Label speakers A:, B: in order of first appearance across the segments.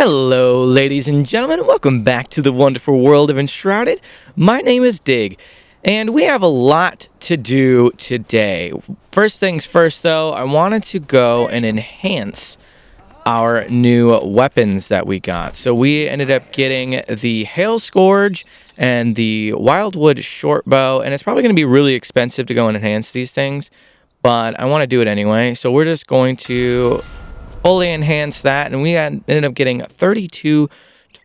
A: Hello, ladies and gentlemen. Welcome back to the wonderful world of Enshrouded. My name is Dig, and we have a lot to do today. First things first, though, I wanted to go and enhance our new weapons that we got. So we ended up getting the Hail Scourge and the Wildwood Shortbow, and it's probably going to be really expensive to go and enhance these things, but I want to do it anyway. So we're just going to fully enhance that, and we ended up getting 32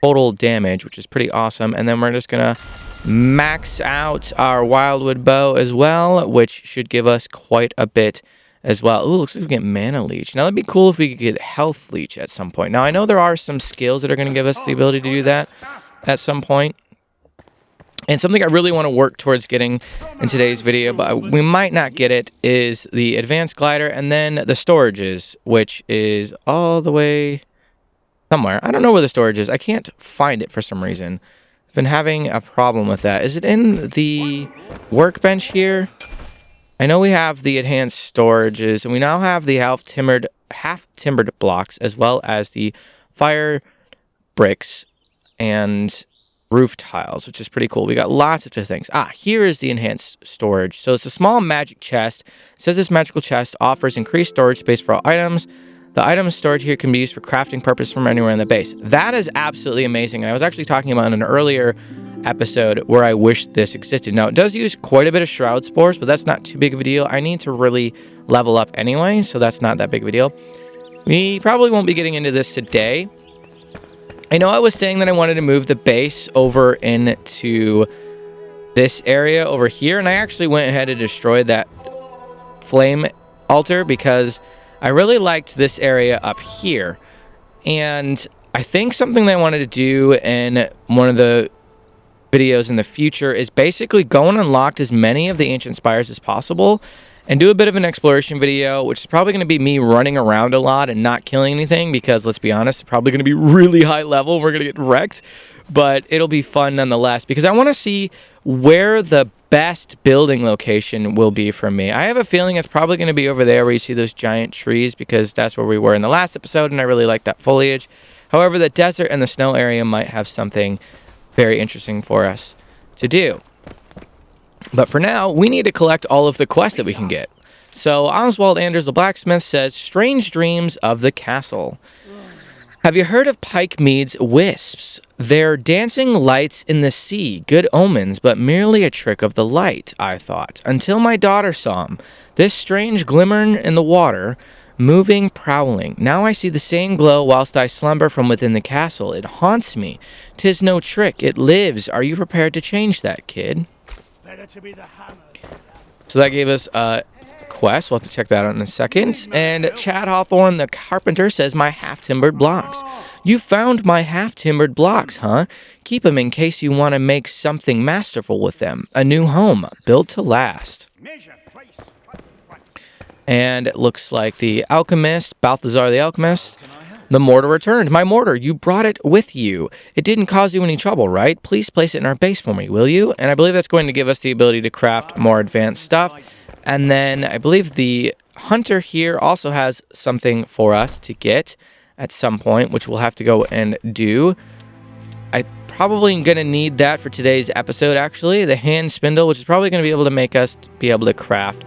A: total damage, which is pretty awesome. And then we're just gonna max out our Wildwood Bow as well, which should give us quite a bit as well. Ooh, looks like we get Mana Leech. Now that'd be cool if we could get Health Leech at some point. Now I know there are some skills that are going to give us the ability to do that at some point, and something I really want to work towards getting in today's video, but we might not get it, is the advanced glider and then the storages, which is all the way somewhere. I don't know where the storage is. I can't find it for some reason. I've been having a problem with that. Is it in the workbench here? I know we have the enhanced storages, and we now have the half-timbered blocks, as well as the fire bricks and roof tiles, which is pretty cool. We got lots of things. Here is the enhanced storage. So it's a small magic chest. It says this magical chest offers increased storage space for all items. The items stored here can be used for crafting purposes from anywhere in the base. That is absolutely amazing. And I was actually talking about in an earlier episode where I wish this existed. Now, it does use quite a bit of shroud spores, but that's not too big of a deal. I need to really level up anyway, so that's not that big of a deal. We probably won't be getting into this today. I know I was saying that I wanted to move the base over into this area over here, and I actually went ahead and destroyed that flame altar because I really liked this area up here. And I think something that I wanted to do in one of the videos in the future is basically go and unlock as many of the ancient spires as possible and do a bit of an exploration video, which is probably going to be me running around a lot and not killing anything because, let's be honest, it's probably going to be really high level. We're going to get wrecked, but it'll be fun nonetheless because I want to see where the best building location will be for me. I have a feeling it's probably going to be over there where you see those giant trees because that's where we were in the last episode, and I really like that foliage. However, the desert and the snow area might have something very interesting for us to do. But for now, we need to collect all of the quests that we can get. So Oswald Anders the blacksmith says, strange dreams of the castle. Have you heard of Pike Mead's wisps? They're dancing lights in the sea, good omens, but merely a trick of the light, I thought, until my daughter saw 'em. This strange glimmer in the water, moving, prowling. Now I see the same glow whilst I slumber from within the castle. It haunts me. 'Tis no trick. It lives. Are you prepared to change that, kid? So that gave us a quest. We'll have to check that out in a second. And Chad Hawthorne, the carpenter, says, my half-timbered blocks. You found my half-timbered blocks, huh? Keep them in case you want to make something masterful with them. A new home, built to last. And it looks like the alchemist, Balthazar the alchemist, the mortar returned. My mortar, you brought it with you. It didn't cause you any trouble, right? Please place it in our base for me, will you? And I believe that's going to give us the ability to craft more advanced stuff. And then I believe the hunter here also has something for us to get at some point, which we'll have to go and do. I probably going to need that for today's episode, actually. The hand spindle, which is probably going to be able to make us be able to craft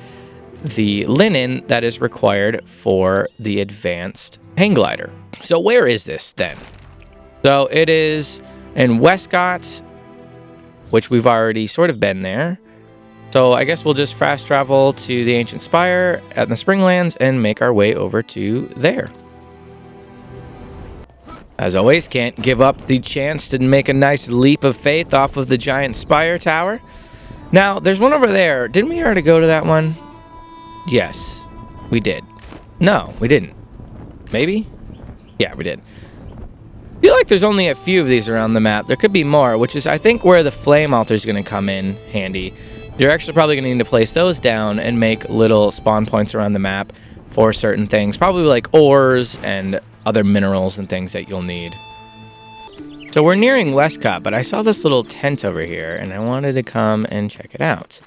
A: the linen that is required for the advanced hang glider. So where is this then? So it is in Westcott, which we've already sort of been there. So I guess we'll just fast travel to the Ancient Spire at the Springlands and make our way over to there. As always, can't give up the chance to make a nice leap of faith off of the giant spire tower. Now, there's one over there. Didn't we already go to that one? Yes, we did. No, we didn't. Maybe? Yeah, we did. I feel like there's only a few of these around the map. There could be more, which is, I think, where the flame altar is going to come in handy. You're actually probably going to need to place those down and make little spawn points around the map for certain things. Probably like ores and other minerals and things that you'll need. So we're nearing Westcott, but I saw this little tent over here, and I wanted to come and check it out.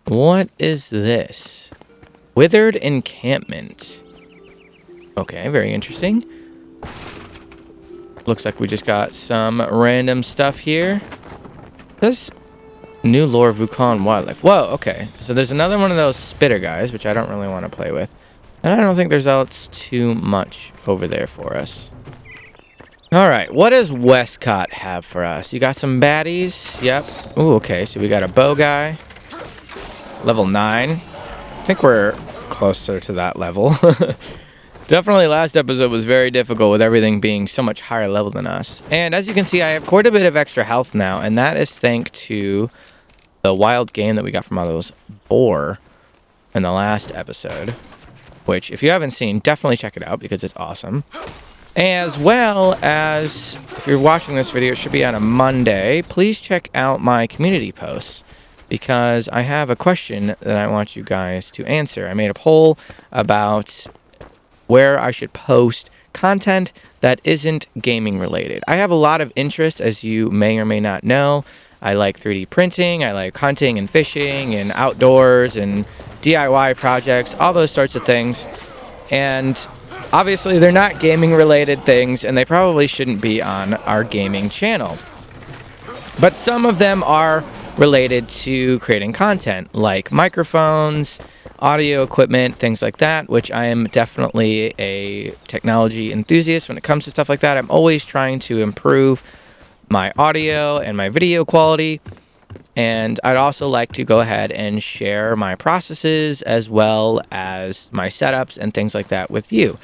A: What is this? Withered encampment. Okay, very interesting. Looks like we just got some random stuff here. This new lore of Vukan wildlife. Whoa, okay. So there's another one of those spitter guys, which I don't really want to play with. And I don't think there's else too much over there for us. All right, what does Westcott have for us? You got some baddies? Yep. Ooh, okay, so we got a bow guy. Level 9. I think we're closer to that level. Definitely last episode was very difficult with everything being so much higher level than us. And as you can see, I have quite a bit of extra health now, and that is thanks to the wild game that we got from all those boar in the last episode. Which, if you haven't seen, definitely check it out because it's awesome. As well as, if you're watching this video, it should be on a Monday. Please check out my community posts because I have a question that I want you guys to answer. I made a poll about where I should post content that isn't gaming related. I have a lot of interest, as you may or may not know. I like 3D printing, I like hunting and fishing and outdoors and DIY projects, all those sorts of things. And obviously they're not gaming related things and they probably shouldn't be on our gaming channel. But some of them are related to creating content, like microphones, audio equipment, things like that, which I am definitely a technology enthusiast when it comes to stuff like that. I'm always trying to improve my audio and my video quality, and I'd also like to go ahead and share my processes as well as my setups and things like that with you.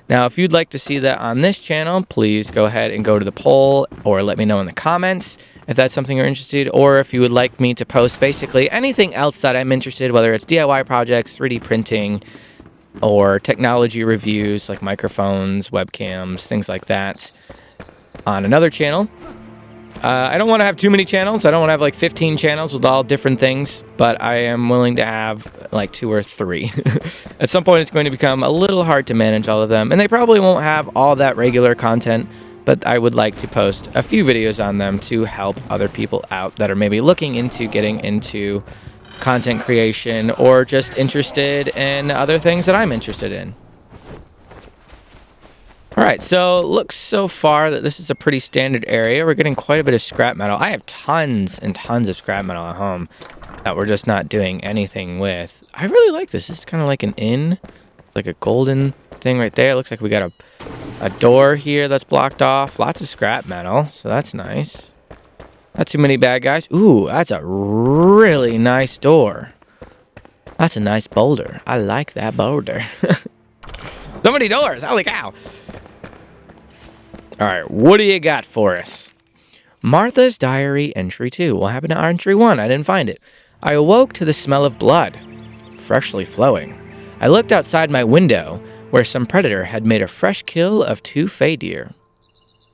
A: Now, if you'd like to see that on this channel, please go ahead and go to the poll or let me know in the comments if that's something you're interested, or if you would like me to post basically anything else that I'm interested, whether it's DIY projects, 3D printing, or technology reviews like microphones, webcams, things like that on another channel. I don't want to have too many channels. I don't want to have like 15 channels with all different things, but I am willing to have like 2 or 3. At some point, it's going to become a little hard to manage all of them, and they probably won't have all that regular content, but I would like to post a few videos on them to help other people out that are maybe looking into getting into content creation or just interested in other things that I'm interested in. All right, so it looks so far that this is a pretty standard area. We're getting quite a bit of scrap metal. I have tons and tons of scrap metal at home that we're just not doing anything with. I really like this. This is kind of like an inn, like a golden thing right there. It looks like we got a door here that's blocked off. Lots of scrap metal, so that's nice. Not too many bad guys. Ooh, that's a really nice door. That's a nice boulder. I like that boulder. So many doors. Holy cow. All right, what do you got for us? Martha's Diary, Entry 2. What happened to Entry 1? I didn't find it. I awoke to the smell of blood, freshly flowing. I looked outside my window, where some predator had made a fresh kill of 2 fey deer.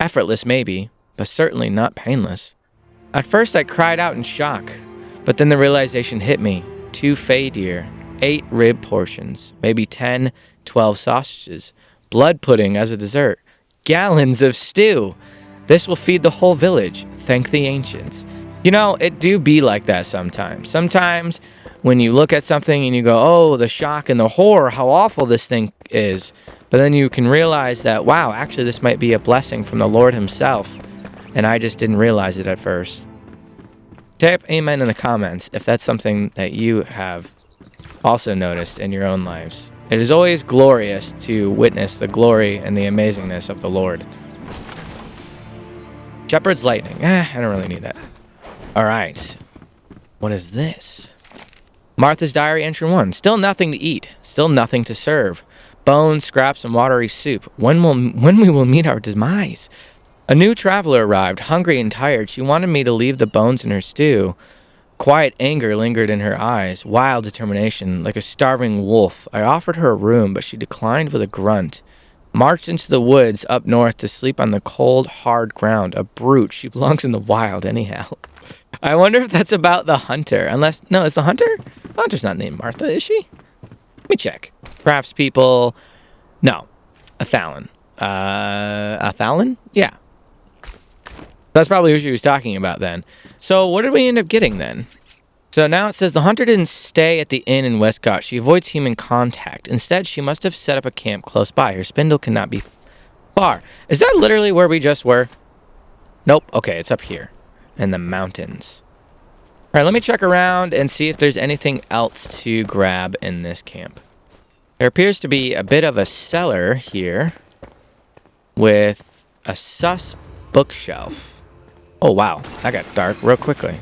A: Effortless maybe, but certainly not painless. At first I cried out in shock, but then the realization hit me. 2 fey deer, 8 rib portions, maybe 10, 12 sausages, blood pudding as a dessert, gallons of stew. This will feed the whole village, thank the ancients. You know, it do be like that sometimes. Sometimes when you look at something and you go, oh, the shock and the horror, how awful this thing is. But then you can realize that, wow, actually this might be a blessing from the Lord himself. And I just didn't realize it at first. Type amen in the comments if that's something that you have also noticed in your own lives. It is always glorious to witness the glory and the amazingness of the Lord. Shepherd's Lightning. I don't really need that. All right. What is this? Martha's Diary, Entry 1. Still nothing to eat. Still nothing to serve. Bones, scraps, and watery soup. When we will meet our demise? A new traveler arrived, hungry and tired. She wanted me to leave the bones in her stew. Quiet anger lingered in her eyes, wild determination, like a starving wolf. I offered her a room, but she declined with a grunt. Marched into the woods up north to sleep on the cold, hard ground. A brute. She belongs in the wild anyhow. I wonder if that's about the hunter. Unless, no, is the hunter? The hunter's not named Martha, is she? Let me check. Crafts people. No. A Thalon. A Thalon? Yeah. That's probably who she was talking about then. So what did we end up getting then? So now it says the hunter didn't stay at the inn in Westcott. She avoids human contact. Instead, she must have set up a camp close by. Her spindle cannot be far. Is that literally where we just were? Nope. Okay, it's up here in the mountains. All right, let me check around and see if there's anything else to grab in this camp. There appears to be a bit of a cellar here with a sus bookshelf. Oh, wow. That got dark real quickly.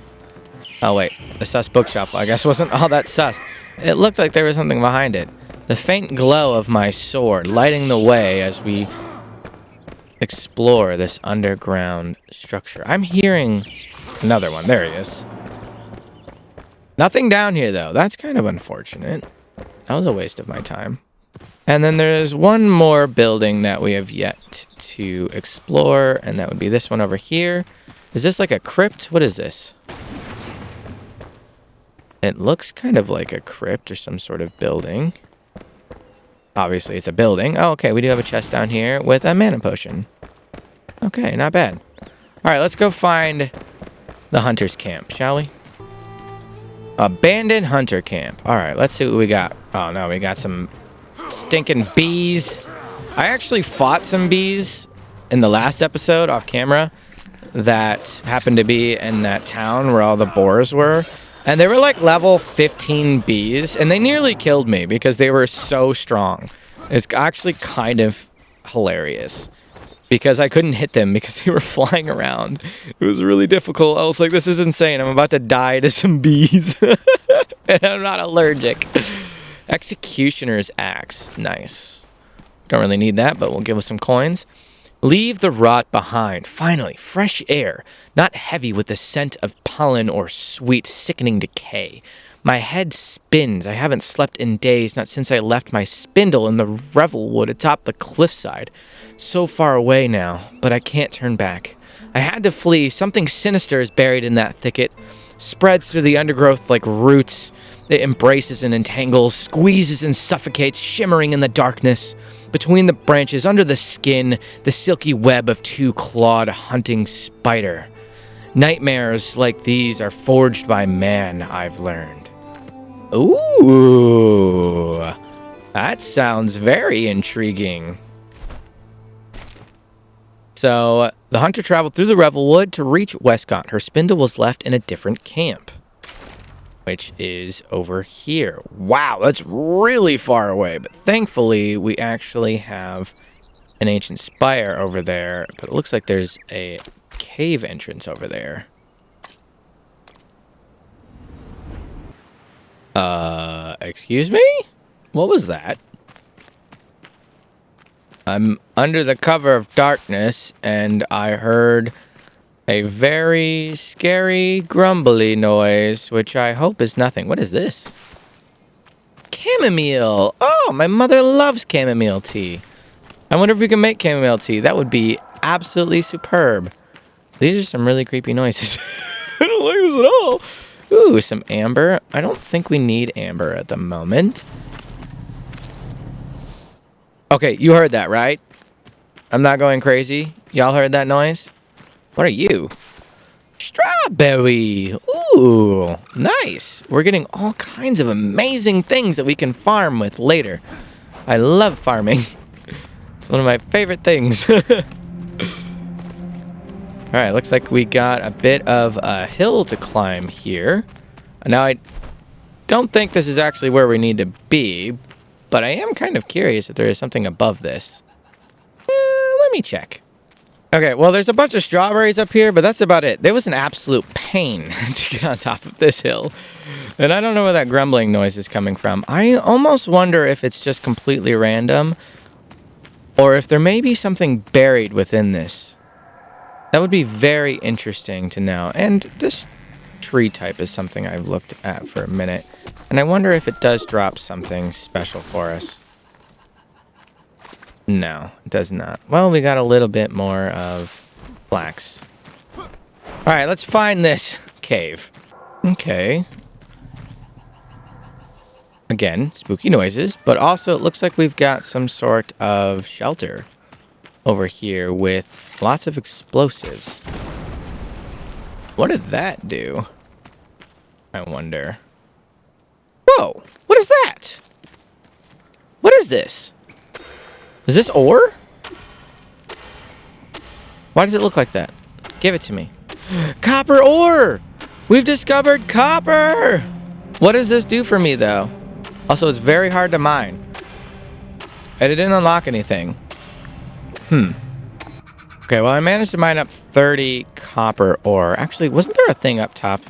A: Oh, wait. The sus bookshelf, I guess, wasn't all that sus. It looked like there was something behind it. The faint glow of my sword lighting the way as we explore this underground structure. I'm hearing another one. There he is. Nothing down here, though. That's kind of unfortunate. That was a waste of my time. And then there's one more building that we have yet to explore, and that would be this one over here. Is this like a crypt? What is this? It looks kind of like a crypt or some sort of building. Obviously, it's a building. Oh, okay, we do have a chest down here with a mana potion. Okay, not bad. All right, let's go find the hunter's camp, shall we? Abandoned hunter camp. All right, let's see what we got. Oh, no, we got some stinking bees. I actually fought some bees in the last episode off camera that happened to be in that town where all the boars were. And they were like level 15 bees, and they nearly killed me because they were so strong. It's actually kind of hilarious because I couldn't hit them because they were flying around. It was really difficult. I was like, this is insane. I'm about to die to some bees. And I'm not allergic. Executioner's axe. Nice. Don't really need that, but we'll give us some coins. Leave the rot behind. Finally, fresh air, not heavy with the scent of pollen or sweet, sickening decay. My head spins. I haven't slept in days, not since I left my spindle in the revel wood atop the cliffside. So far away now, but I can't turn back. I had to flee. Something sinister is buried in that thicket. Spreads through the undergrowth like roots. It embraces and entangles, squeezes and suffocates, shimmering in the darkness. Between the branches, under the skin, the silky web of two-clawed hunting spider. Nightmares like these are forged by man, I've learned. Ooh, that sounds very intriguing. So, the hunter traveled through the Revelwood to reach Westcott. Her spindle was left in a different camp, which is over here. Wow, that's really far away. But thankfully, we actually have an ancient spire over there. But it looks like there's a cave entrance over there. Excuse me? What was that? I'm under the cover of darkness, and I heard a very scary, grumbly noise, which I hope is nothing. What is this? Chamomile. Oh, my mother loves chamomile tea. I wonder if we can make chamomile tea. That would be absolutely superb. These are some really creepy noises. I don't like this at all. Ooh, some amber. I don't think we need amber at the moment. Okay, you heard that, right? I'm not going crazy. Y'all heard that noise? What are you? Strawberry. Ooh, nice. We're getting all kinds of amazing things that we can farm with later. I love farming. It's one of my favorite things. All right, looks like we got a bit of a hill to climb here. Now, I don't think this is actually where we need to be, but I am kind of curious if there is something above this. Let me check. Okay, well, there's a bunch of strawberries up here, but that's about it. There was an absolute pain to get on top of this hill. And I don't know where that grumbling noise is coming from. I almost wonder if it's just completely random, or if there may be something buried within this. That would be very interesting to know. And this tree type is something I've looked at for a minute. And I wonder if it does drop something special for us. No, it does not. Well, we got a little bit more of flax. All right, let's find this cave. Okay. Again, spooky noises, but also it looks like we've got some sort of shelter over here with lots of explosives. What did that do? I wonder. Whoa, what is that? What is this? Is this ore? Why does it look like that? Give it to me. Copper ore! We've discovered copper! What does this do for me, though? Also, it's very hard to mine. And it didn't unlock anything. Okay, well, I managed to mine up 30 copper ore. Actually, wasn't there a thing up top?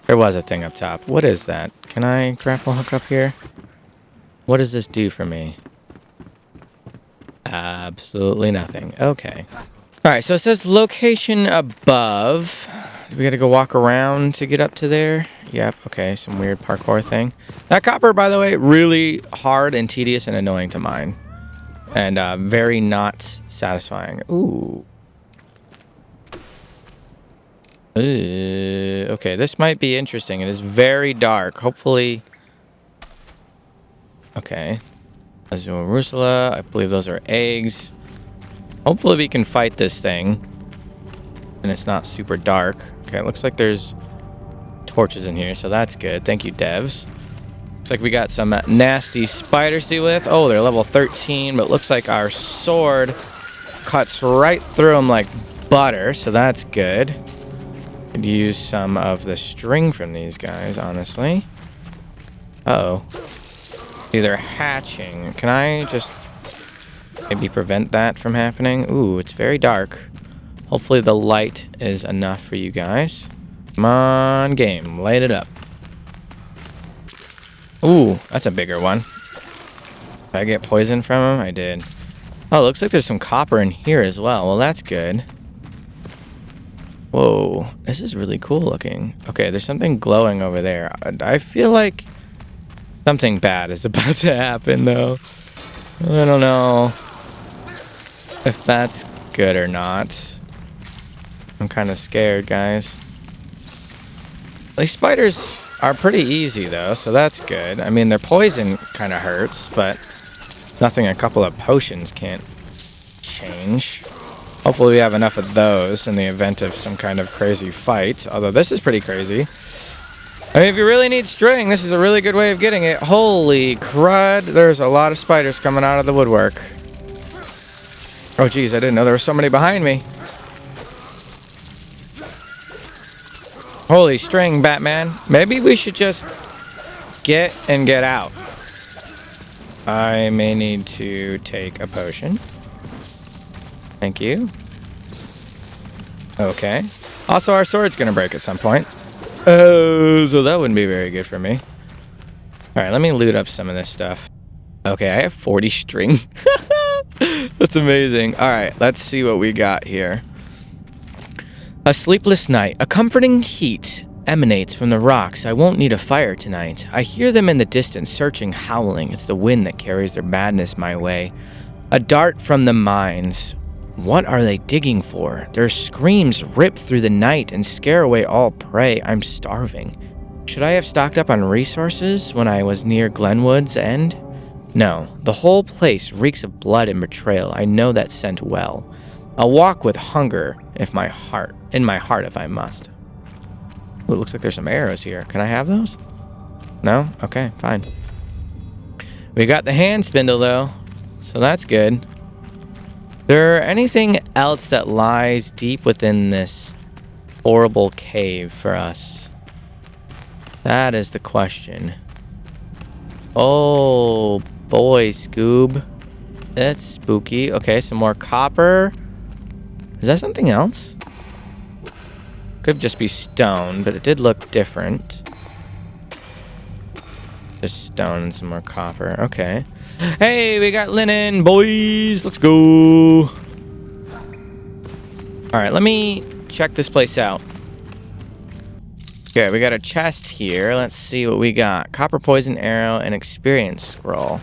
A: There was a thing up top. What is that? Can I grapple hook up here? What does this do for me? Absolutely nothing. Okay. All right, so it says location above. We got to go walk around to get up to there. Yep, okay, some weird parkour thing. That copper, by the way, really hard and tedious and annoying to mine. And very not satisfying. Ooh. Okay, this might be interesting. It is very dark. Hopefully... Okay. Azul Rusula. I believe those are eggs. Hopefully we can fight this thing. And it's not super dark. Okay, it looks like there's torches in here, so that's good. Thank you, devs. Looks like we got some nasty spiders to deal with. Oh, they're level 13, but it looks like our sword cuts right through them like butter, so that's good. Could use some of the string from these guys, honestly. Uh-oh. See, they're hatching. Can I just maybe prevent that from happening? Ooh, it's very dark. Hopefully the light is enough for you guys. Come on, game. Light it up. Ooh, that's a bigger one. Did I get poison from him? I did. Oh, it looks like there's some copper in here as well. Well, that's good. Whoa, this is really cool looking. Okay, there's something glowing over there. I feel like something bad is about to happen, though. I don't know if that's good or not. I'm kind of scared, guys. These spiders are pretty easy, though, so that's good. I mean, their poison kind of hurts, but nothing a couple of potions can't change. Hopefully we have enough of those in the event of some kind of crazy fight. Although this is pretty crazy. I mean, if you really need string, this is a really good way of getting it. Holy crud, there's a lot of spiders coming out of the woodwork. Oh, geez, I didn't know there were so many behind me. Holy string, Batman. Maybe we should just get out. I may need to take a potion. Thank you. Okay. Also, our sword's gonna break at some point. Oh, so that wouldn't be very good for me. Alright, let me loot up some of this stuff. Okay, I have 40 string. That's amazing. Alright, let's see what we got here. A sleepless night. A comforting heat emanates from the rocks. I won't need a fire tonight. I hear them in the distance, searching, howling. It's the wind that carries their madness my way. A dart from the mines. What are they digging for? Their screams rip through the night and scare away all prey. I'm starving. Should I have stocked up on resources when I was near Glenwood's End? No. The whole place reeks of blood and betrayal. I know that scent well. I'll walk with hunger in my heart if I must. Ooh, it looks like there's some arrows here. Can I have those? No? Okay, fine. We got the hand spindle, though, so that's good. There anything else that lies deep within this horrible cave for us? That is the question. Oh, boy, Scoob. That's spooky. Okay, some more copper. Is that something else? Could just be stone, but it did look different. Just stone and some more copper. Okay. Hey, we got linen, boys. Let's go. All right, let me check this place out. Okay, we got a chest here. Let's see what we got. Copper poison arrow and experience scroll.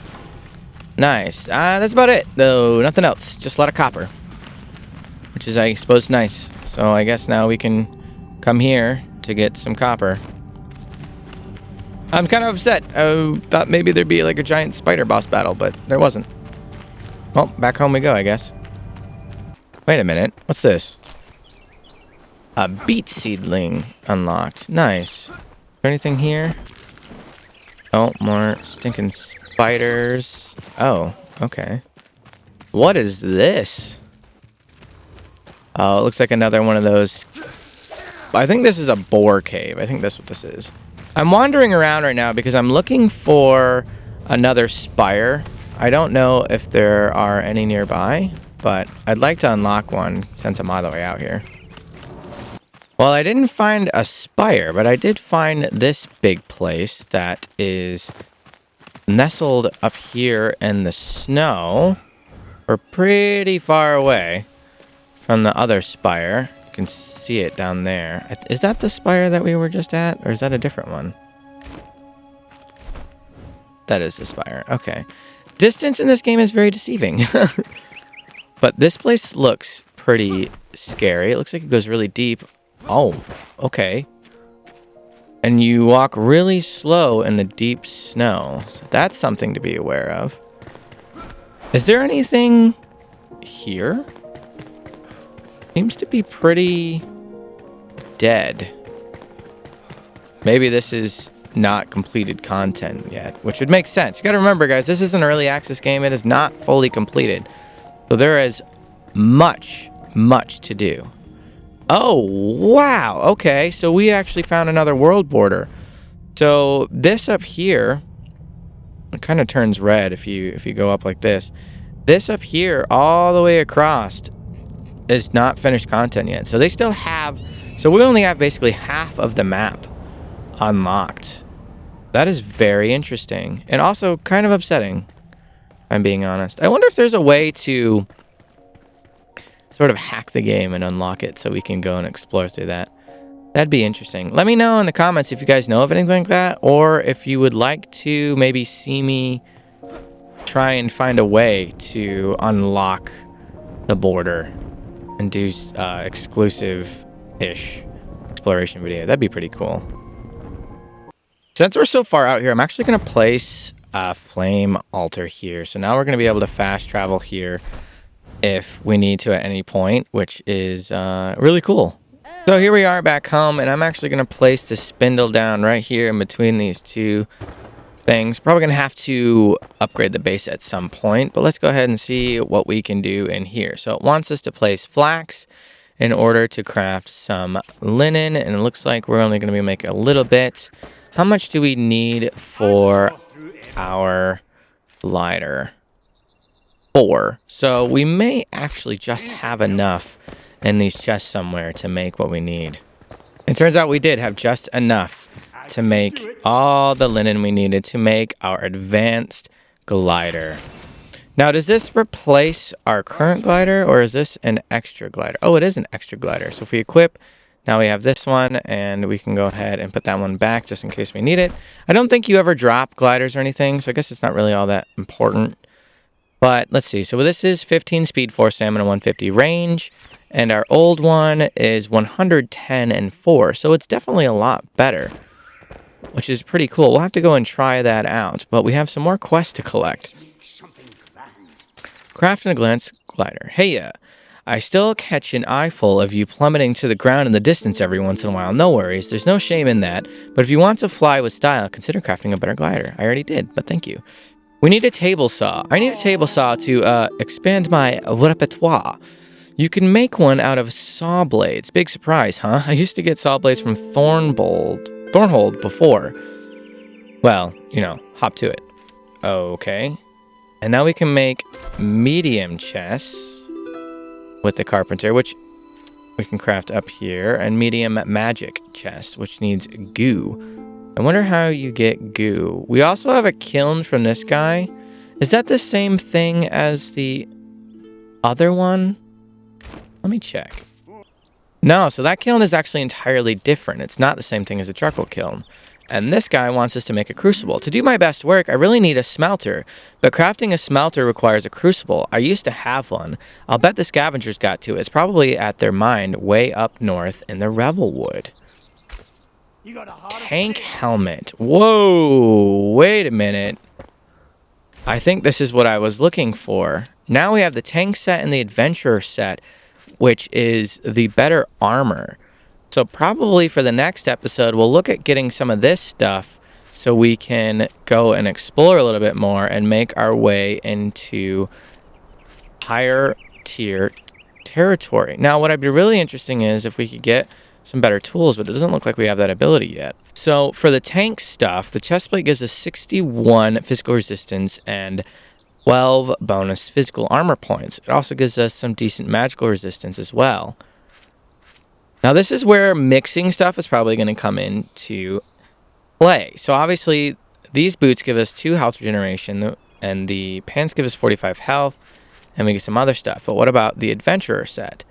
A: Nice. That's about it, though. Nothing else. Just a lot of copper. Which is, I suppose, nice. So I guess now we can come here to get some copper. I'm kind of upset. I thought maybe there'd be like a giant spider boss battle, but there wasn't. Well, back home we go, I guess. Wait a minute. What's this? A beet seedling unlocked. Nice. Is there anything here? Oh, more stinking spiders. Oh, okay. What is this? Oh, it looks like another one of those. I think this is a boar cave. I think that's what this is. I'm wandering around right now because I'm looking for another spire. I don't know if there are any nearby, but I'd like to unlock one since I'm all the way out here. Well, I didn't find a spire, but I did find this big place that is nestled up here in the snow. We're pretty far away from the other spire. You can see it down there. Is that the spire that we were just at, or is that a different one? That is the spire. Okay. Distance in this game is very deceiving. But this place looks pretty scary. It looks like it goes really deep. Oh, okay. And you walk really slow in the deep snow. So that's something to be aware of. Is there anything here? Seems to be pretty dead. Maybe this is not completed content yet, which would make sense. You gotta remember, guys, this is an early access game. It is not fully completed. So there is much to do. Oh, wow. Okay, so we actually found another world border. So this up here, it kind of turns red if you go up like this. This up here, all the way across, is not finished content yet. So they still have, so we only have basically half of the map unlocked. That is very interesting and also kind of upsetting, if I'm being honest. I wonder if there's a way to sort of hack the game and unlock it so we can go and explore through that. That'd be interesting. Let me know in the comments if you guys know of anything like that, or if you would like to maybe see me try and find a way to unlock the border and do exclusive-ish exploration video. That'd be pretty cool. Since we're so far out here, I'm actually going to place a flame altar here. So now we're going to be able to fast travel here if we need to at any point, which is really cool. So here we are back home, and I'm actually going to place the spindle down right here in between these two things. Probably going to have to upgrade the base at some point, but let's go ahead and see what we can do in here. So it wants us to place flax in order to craft some linen, and it looks like we're only going to be making a little bit. How much do we need for our glider? 4. So we may actually just have enough in these chests somewhere to make what we need. It turns out we did have just enough to make all the linen we needed to make our advanced glider. Now, does this replace our current glider, or is this an extra glider? Oh, it is an extra glider. So if we equip, now we have this one, and we can go ahead and put that one back just in case we need it. I don't think you ever drop gliders or anything, so I guess it's not really all that important. But let's see. So this is 15 speed, 4 stamina, 150 range. And our old one is 110 and 4. So it's definitely a lot better, which is pretty cool. We'll have to go and try that out. But we have some more quests to collect. Craft in a glance glider. Hey, I still catch an eyeful of you plummeting to the ground in the distance every once in a while. No worries. There's no shame in that. But if you want to fly with style, consider crafting a better glider. I already did, but thank you. We need a table saw. I need a table saw to expand my repertoire. You can make one out of saw blades. Big surprise, huh? I used to get saw blades from Thornhold before. Well, you know, hop to it. Okay. And now we can make medium chests with the carpenter, which we can craft up here, and medium magic chest, which needs goo. I wonder how you get goo. We also have a kiln from this guy. Is that the same thing as the other one? Let me check. No, so that kiln is actually entirely different. It's not the same thing as a charcoal kiln. And this guy wants us to make a crucible. To do my best work, I really need a smelter. But crafting a smelter requires a crucible. I used to have one. I'll bet the scavengers got to it. It's probably at their mine way up north in the Revelwood. Tank helmet. Whoa, wait a minute. I think this is what I was looking for. Now we have the tank set and the adventurer set, which is the better armor. So probably for the next episode, we'll look at getting some of this stuff so we can go and explore a little bit more and make our way into higher tier territory. Now, what I'd be really interesting is if we could get some better tools, but it doesn't look like we have that ability yet. So for the tank stuff, the chestplate gives us 61 physical resistance and 12 bonus physical armor points. It also gives us some decent magical resistance as well. Now this is where mixing stuff is probably going to come into play. So obviously these boots give us 2 health regeneration and the pants give us 45 health and we get some other stuff. But what about the adventurer set?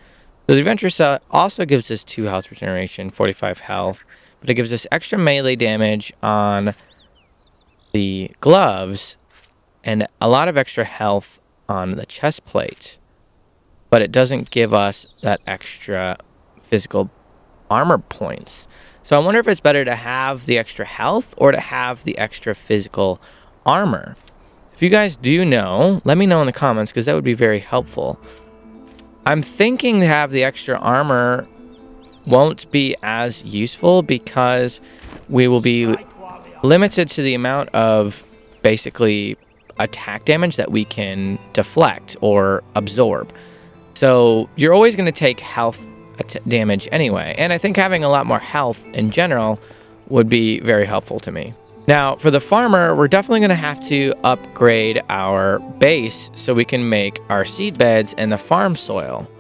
A: So the adventurer set also gives us 2 health regeneration, 45 health, but it gives us extra melee damage on the gloves and a lot of extra health on the chest plate. But it doesn't give us that extra physical armor points. So I wonder if it's better to have the extra health or to have the extra physical armor. If you guys do know, let me know in the comments because that would be very helpful. I'm thinking to have the extra armor won't be as useful because we will be limited to the amount of basically attack damage that we can deflect or absorb. So you're always going to take health damage anyway, and I think having a lot more health in general would be very helpful to me. Now for the farmer, we're definitely going to have to upgrade our base so we can make our seed beds and the farm soil.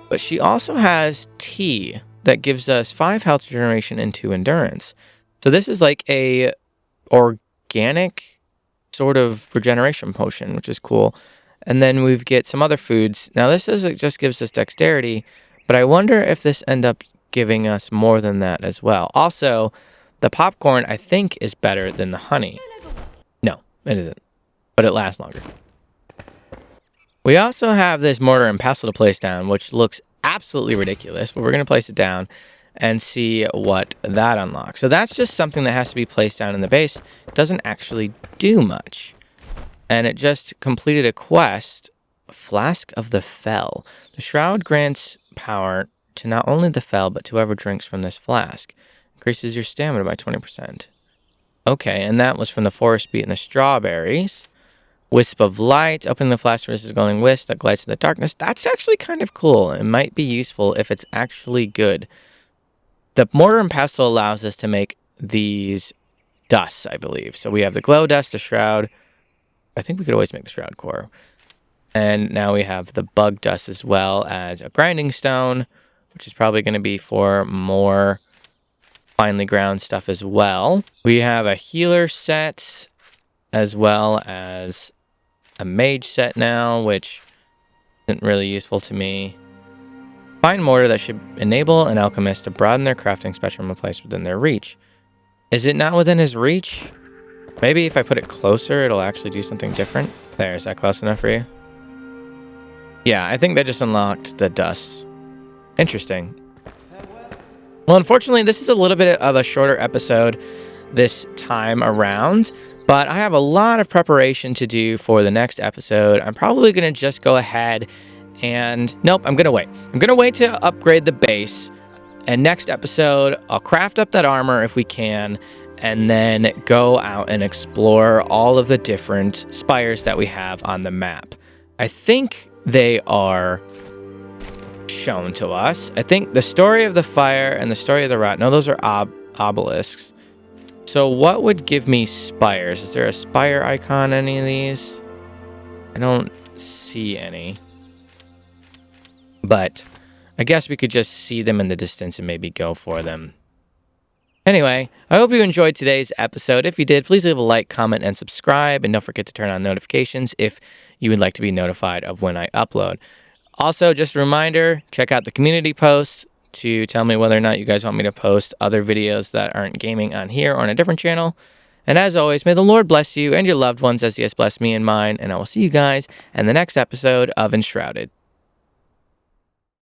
A: But she also has tea that gives us 5 health regeneration and 2 endurance. So this is like a organic sort of regeneration potion, which is cool. And then we get some other foods. Now this is, it just gives us dexterity, but I wonder if this ends up giving us more than that as well. Also, the popcorn I think is better than the honey. No, it isn't, but it lasts longer. We also have this mortar and pestle to place down, which looks absolutely ridiculous, but we're going to place it down and see what that unlocks. So that's just something that has to be placed down in the base. It doesn't actually do much. And it just completed a quest, Flask of the Fell. The shroud grants power to not only the Fell, but to whoever drinks from this flask. Increases your stamina by 20%. Okay, and that was from the forest beet and the strawberries. Wisp of light, opening the flask versus glowing wisp that glides in the darkness. That's actually kind of cool. It might be useful if it's actually good. The mortar and pestle allows us to make these dusts, I believe. So we have the glow dust, the shroud. I think we could always make the shroud core. And now we have the bug dust as well as a grinding stone, which is probably going to be for more finely ground stuff as well. We have a healer set as well as a mage set now, which isn't really useful to me. Fine mortar that should enable an alchemist to broaden their crafting spectrum and place within their reach. Is it not within his reach? Maybe if I put it closer, it'll actually do something different. There, is that close enough for you? Yeah, I think that just unlocked the dust. Interesting. Well, unfortunately, this is a little bit of a shorter episode this time around, but I have a lot of preparation to do for the next episode. I'm probably going to just go ahead and... Nope, I'm going to wait. I'm going to wait to upgrade the base, and next episode, I'll craft up that armor if we can, and then go out and explore all of the different spires that we have on the map. I think they are shown to us. I think the story of the fire and the story of the rat. No, those are obelisks. So what would give me spires? Is there a spire icon on any of these? I don't see any. But I guess we could just see them in the distance and maybe go for them. Anyway, I hope you enjoyed today's episode. If you did, please leave a like, comment, and subscribe. And don't forget to turn on notifications if you would like to be notified of when I upload. Also, just a reminder, check out the community posts to tell me whether or not you guys want me to post other videos that aren't gaming on here or on a different channel. And as always, may the Lord bless you and your loved ones as he has blessed me and mine. And I will see you guys in the next episode of Enshrouded.